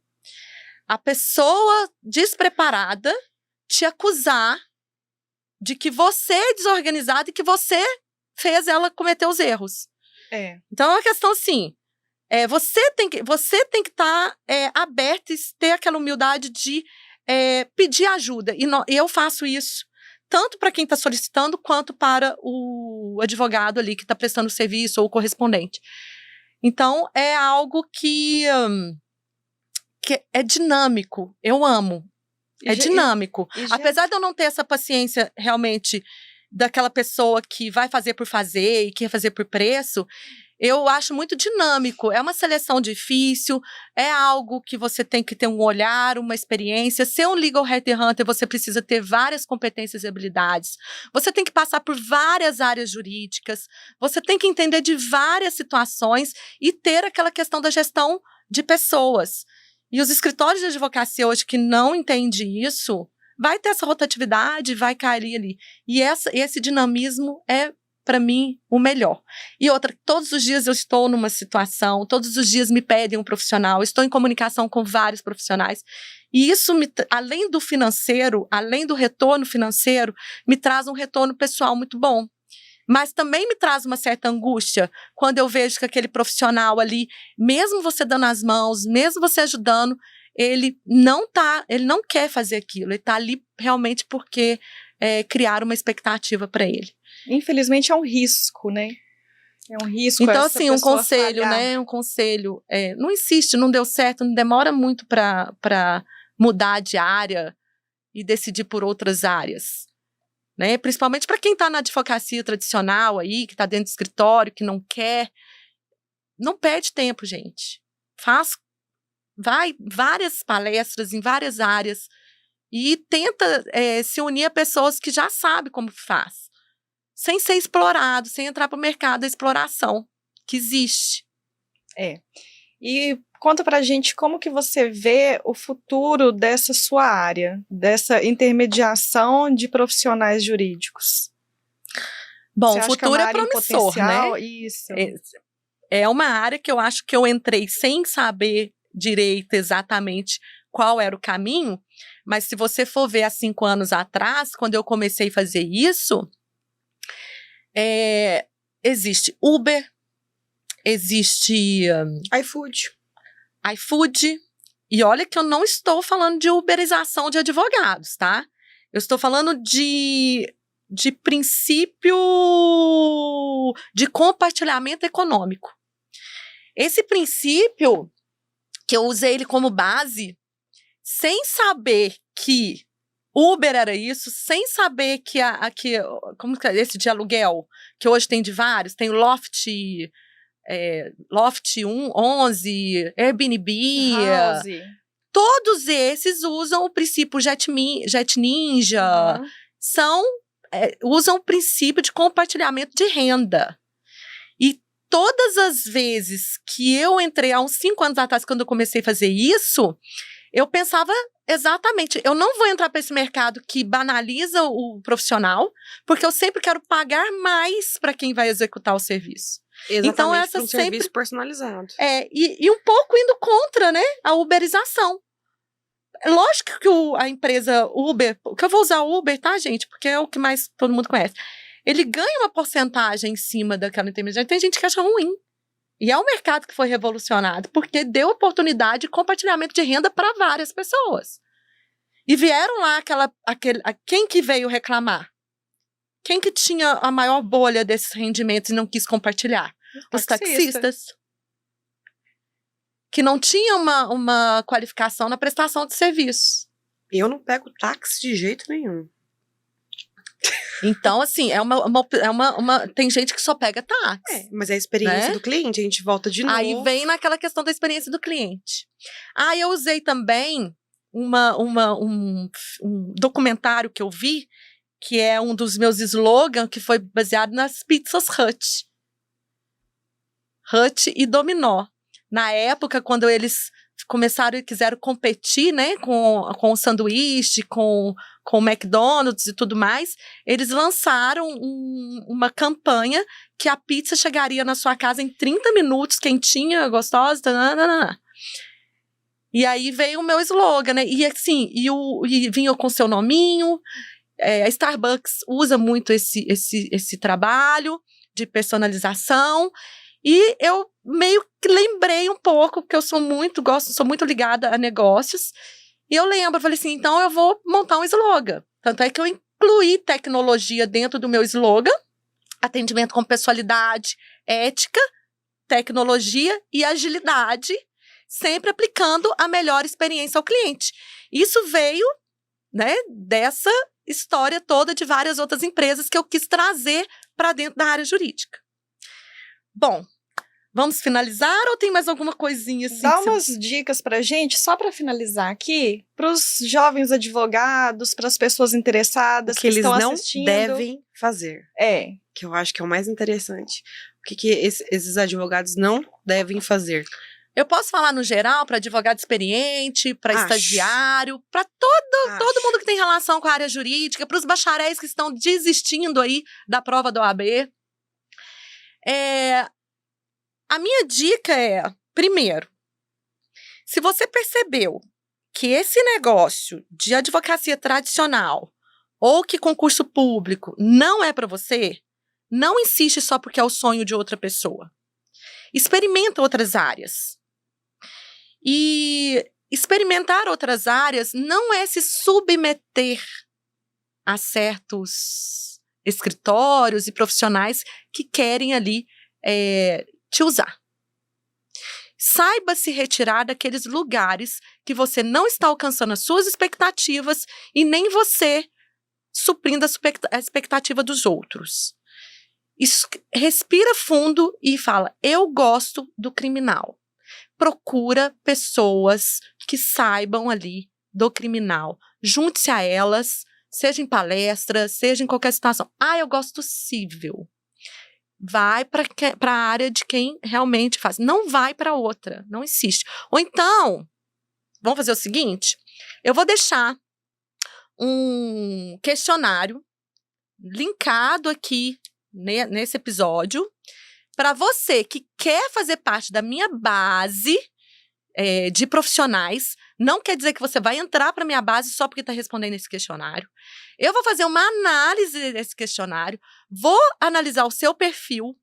A pessoa despreparada te acusar de que você é desorganizado e que você fez ela cometer os erros. Então é uma questão assim, você tem que estar aberto e ter aquela humildade de pedir ajuda. E eu faço isso tanto para quem está solicitando, quanto para o advogado ali que está prestando serviço ou o correspondente. Então, é algo que é dinâmico. Eu amo. É dinâmico. Apesar de eu não ter essa paciência realmente daquela pessoa que vai fazer por fazer e quer fazer por preço, eu acho muito dinâmico. É uma seleção difícil, é algo que você tem que ter um olhar, uma experiência. Ser um legal headhunter, você precisa ter várias competências e habilidades. Você tem que passar por várias áreas jurídicas. Você tem que entender de várias situações e ter aquela questão da gestão de pessoas. E os escritórios de advocacia hoje que não entendem isso, vai ter essa rotatividade, vai cair ali. E esse dinamismo é, para mim, o melhor. E outra, todos os dias eu estou numa situação, todos os dias me pedem um profissional, estou em comunicação com vários profissionais. E isso, além do financeiro, além do retorno financeiro, me traz um retorno pessoal muito bom. Mas também me traz uma certa angústia quando eu vejo que aquele profissional ali, mesmo você dando as mãos, mesmo você ajudando, ele não quer fazer aquilo, ele está ali realmente porque criaram uma expectativa para ele. Infelizmente é um risco, né? É um risco Então, essa assim, um pessoa conselho, falhar. né? Um conselho. Não insiste, não deu certo, não demora muito para mudar de área e decidir por outras áreas. Né? Principalmente para quem está na advocacia tradicional aí, que está dentro do escritório, que não quer. Não perde tempo, gente. Vai várias palestras em várias áreas e tenta se unir a pessoas que já sabem como faz. Sem ser explorado, sem entrar para o mercado da exploração, que existe. E conta pra gente como que você vê o futuro dessa sua área, dessa intermediação de profissionais jurídicos. Bom, Você o acha que é uma futuro é área em promissor, potencial? né? Isso. É uma área que eu acho que eu entrei sem saber direito exatamente qual era o caminho, mas se você for ver há 5 anos atrás, quando eu comecei a fazer isso, existe Uber, existe iFood, e olha que eu não estou falando de uberização de advogados, tá? Eu estou falando de princípio de compartilhamento econômico. Esse princípio, que eu usei ele como base, sem saber que Uber era isso, sem saber que como que é esse de aluguel, que hoje tem de vários, tem o Loft 11, Airbnb, House. todos esses usam o princípio Jet Ninja, usam o princípio de compartilhamento de renda. E todas as vezes que eu entrei, há uns 5 anos atrás, quando eu comecei a fazer isso, eu pensava exatamente, eu não vou entrar para esse mercado que banaliza o profissional, porque eu sempre quero pagar mais para quem vai executar o serviço. Exatamente, então, essa um serviço personalizado. E um pouco indo contra, né, a uberização. Lógico que a empresa Uber, que eu vou usar o Uber, tá, gente? Porque é o que mais todo mundo conhece. Ele ganha uma porcentagem em cima daquela intermediária. Tem gente que acha ruim. E é um mercado que foi revolucionado, porque deu oportunidade de compartilhamento de renda para várias pessoas. E vieram lá quem que veio reclamar? Quem que tinha a maior bolha desses rendimentos e não quis compartilhar? Os taxistas. Que não tinham uma qualificação na prestação de serviços. Eu não pego táxi de jeito nenhum. Então, assim, tem gente que só pega táxi. Mas é a experiência do cliente, a gente volta de novo. Aí vem naquela questão da experiência do cliente. Eu usei também um documentário que eu vi, que é um dos meus slogans, que foi baseado nas pizzas Hut e Dominó. Na época, quando eles quiseram competir, né, com o sanduíche, com o McDonald's e tudo mais, eles lançaram uma campanha que a pizza chegaria na sua casa em 30 minutos, quentinha, gostosa, nananana. E aí veio o meu slogan, né, e assim, e vinha com seu nominho. A Starbucks usa muito esse trabalho de personalização. E eu meio que lembrei um pouco, porque eu sou muito ligada a negócios. E eu falei assim, então eu vou montar um slogan. Tanto é que eu incluí tecnologia dentro do meu slogan, atendimento com pessoalidade, ética, tecnologia e agilidade, sempre aplicando a melhor experiência ao cliente. Isso veio, né, dessa história toda de várias outras empresas que eu quis trazer para dentro da área jurídica. Bom, vamos finalizar ou tem mais alguma coisinha assim? Dá umas dicas pra gente, só para finalizar aqui, para os jovens advogados, para as pessoas interessadas que estão assistindo. Que eles não devem fazer. Que eu acho que é o mais interessante. O que esses advogados não devem fazer? Eu posso falar no geral, para advogado experiente, para estagiário, para todo mundo que tem relação com a área jurídica, para os bacharéis que estão desistindo aí da prova da OAB. A minha dica primeiro, se você percebeu que esse negócio de advocacia tradicional ou que concurso público não é para você, não insiste só porque é o sonho de outra pessoa. Experimenta outras áreas. E experimentar outras áreas não é se submeter a certos escritórios e profissionais que querem ali te usar. Saiba se retirar daqueles lugares que você não está alcançando as suas expectativas e nem você suprindo a expectativa dos outros. Respira fundo e fala, eu gosto do criminal. Procura pessoas que saibam ali do criminal. Junte-se a elas, seja em palestra, seja em qualquer situação. Eu gosto civil. Vai para a área de quem realmente faz. Não vai para outra, não insiste. Ou então, vamos fazer o seguinte, eu vou deixar um questionário linkado aqui nesse episódio para você que quer fazer parte da minha base de profissionais. Não quer dizer que você vai entrar para a minha base só porque está respondendo esse questionário. Eu vou fazer uma análise desse questionário, vou analisar o seu perfil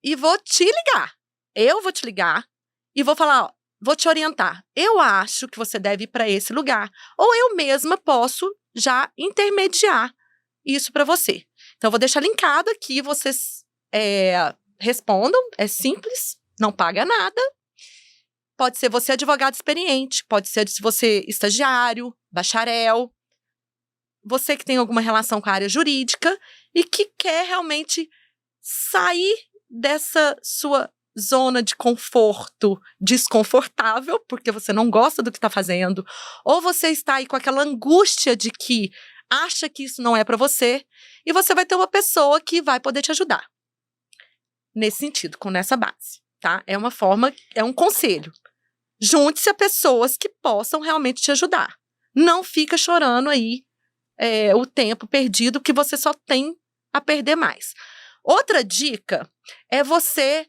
e vou te ligar. Eu vou te ligar e vou falar, vou te orientar. Eu acho que você deve ir para esse lugar. Ou eu mesma posso já intermediar isso para você. Então, eu vou deixar linkado aqui, vocês respondam, é simples, não paga nada. Pode ser você advogado experiente, pode ser você estagiário, bacharel, você que tem alguma relação com a área jurídica e que quer realmente sair dessa sua zona de conforto desconfortável, porque você não gosta do que está fazendo, ou você está aí com aquela angústia de que acha que isso não é para você, e você vai ter uma pessoa que vai poder te ajudar. Nesse sentido, com essa base, tá? É uma forma, é um conselho. Junte-se a pessoas que possam realmente te ajudar. Não fica chorando aí o tempo perdido, que você só tem a perder mais. Outra dica é você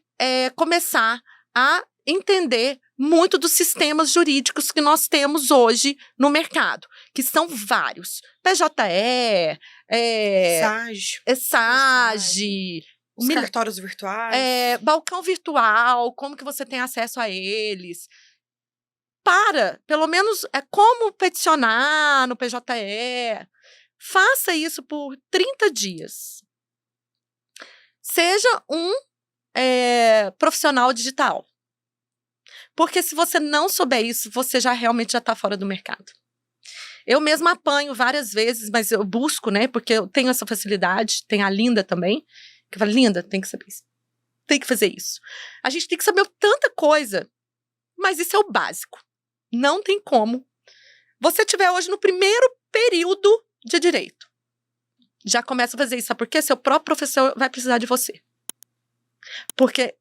começar a entender muito dos sistemas jurídicos que nós temos hoje no mercado, que são vários. PJE, SAGE, os cartórios virtuais. Balcão virtual, como que você tem acesso a eles. Pelo menos, como peticionar no PJE. Faça isso por 30 dias. Seja um profissional digital. Porque se você não souber isso, você realmente já está fora do mercado. Eu mesma apanho várias vezes, mas eu busco, né? Porque eu tenho essa facilidade. Tem a Linda também, que fala, Linda, tem que saber isso. Tem que fazer isso. A gente tem que saber tanta coisa, mas isso é o básico. Não tem como. Você estiver hoje no primeiro período de direito. Já começa a fazer isso. Sabe por quê? Seu próprio professor vai precisar de você. Porque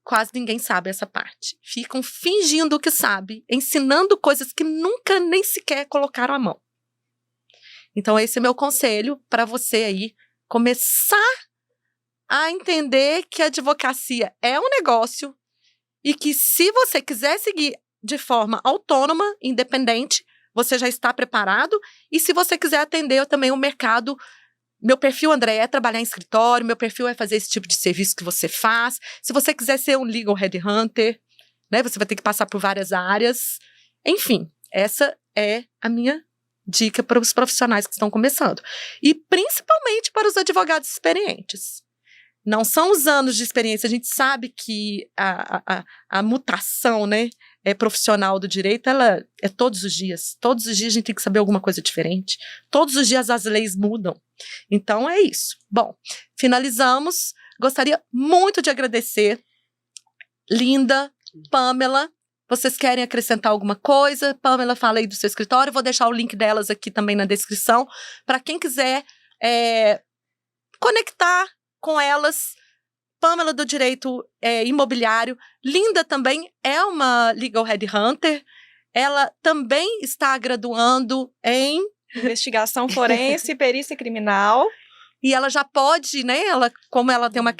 quase ninguém sabe essa parte. Ficam fingindo que sabe, ensinando coisas que nunca nem sequer colocaram a mão. Então, esse é meu conselho para você aí começar a entender que a advocacia é um negócio e que se você quiser seguir de forma autônoma, independente, você já está preparado. E se você quiser atender também o mercado, meu perfil, André, é trabalhar em escritório, meu perfil é fazer esse tipo de serviço que você faz. Se você quiser ser um legal headhunter, né, você vai ter que passar por várias áreas. Enfim, essa é a minha dica para os profissionais que estão começando. E principalmente para os advogados experientes. Não são os anos de experiência, a gente sabe que a mutação, né, profissional do direito, ela é todos os dias. Todos os dias a gente tem que saber alguma coisa diferente. Todos os dias as leis mudam. Então é isso. Bom, finalizamos. Gostaria muito de agradecer. Linda, Pamela, vocês querem acrescentar alguma coisa? Pamela, fala aí do seu escritório. Vou deixar o link delas aqui também na descrição. Para quem quiser conectar com elas. Pamela do Direito Imobiliário. Linda também é uma Legal Headhunter. Ela também está graduando em Investigação forense e perícia criminal. E ela já pode, né? Como ela tem uma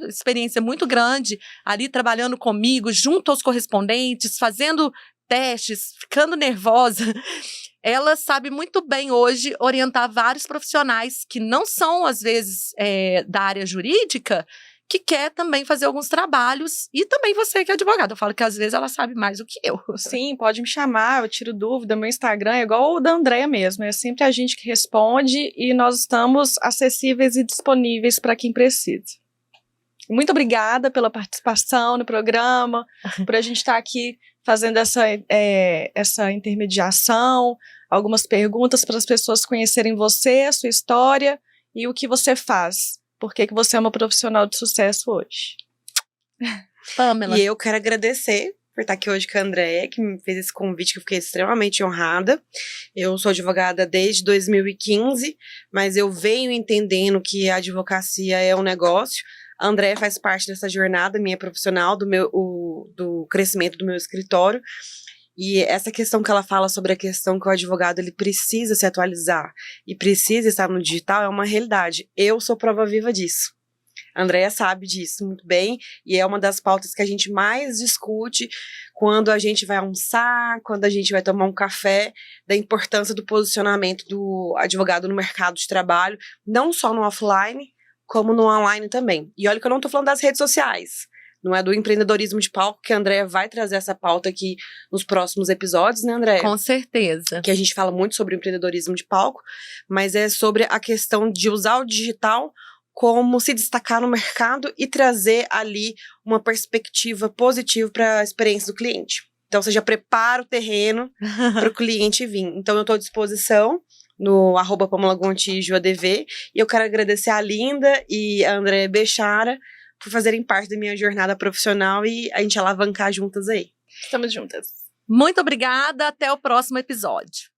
experiência muito grande ali trabalhando comigo, junto aos correspondentes, fazendo testes, ficando nervosa. Ela sabe muito bem hoje orientar vários profissionais que não são, às vezes, da área jurídica, que quer também fazer alguns trabalhos, e também você que é advogado. Eu falo que às vezes ela sabe mais do que eu. Sim, pode me chamar, eu tiro dúvida. Meu Instagram é igual o da Andréia mesmo, é sempre a gente que responde e nós estamos acessíveis e disponíveis para quem precisa. Muito obrigada pela participação no programa, por a gente estar aqui fazendo essa intermediação, algumas perguntas para as pessoas conhecerem você, a sua história e o que você faz. Por que você é uma profissional de sucesso hoje. Pamela. E eu quero agradecer por estar aqui hoje com a Andréia, que me fez esse convite, que eu fiquei extremamente honrada. Eu sou advogada desde 2015, mas eu venho entendendo que a advocacia é um negócio. A Andréia faz parte dessa jornada minha profissional, do crescimento do meu escritório. E essa questão que ela fala sobre a questão que o advogado ele precisa se atualizar e precisa estar no digital é uma realidade. Eu sou prova viva disso. A Andréia sabe disso muito bem e é uma das pautas que a gente mais discute quando a gente vai almoçar, quando a gente vai tomar um café, da importância do posicionamento do advogado no mercado de trabalho, não só no offline, como no online também. E olha que eu não estou falando das redes sociais, não é do empreendedorismo de palco, que a Andréia vai trazer essa pauta aqui nos próximos episódios, né, Andréia? Com certeza. Que a gente fala muito sobre empreendedorismo de palco, mas é sobre a questão de usar o digital como se destacar no mercado e trazer ali uma perspectiva positiva para a experiência do cliente. Então, você já prepara o terreno para o cliente vir. Então, eu estou à disposição no @PamelaGontijoADV e eu quero agradecer a Linda e a Andréia Bechara por fazerem parte da minha jornada profissional e a gente alavancar juntas aí. Estamos juntas. Muito obrigada, até o próximo episódio.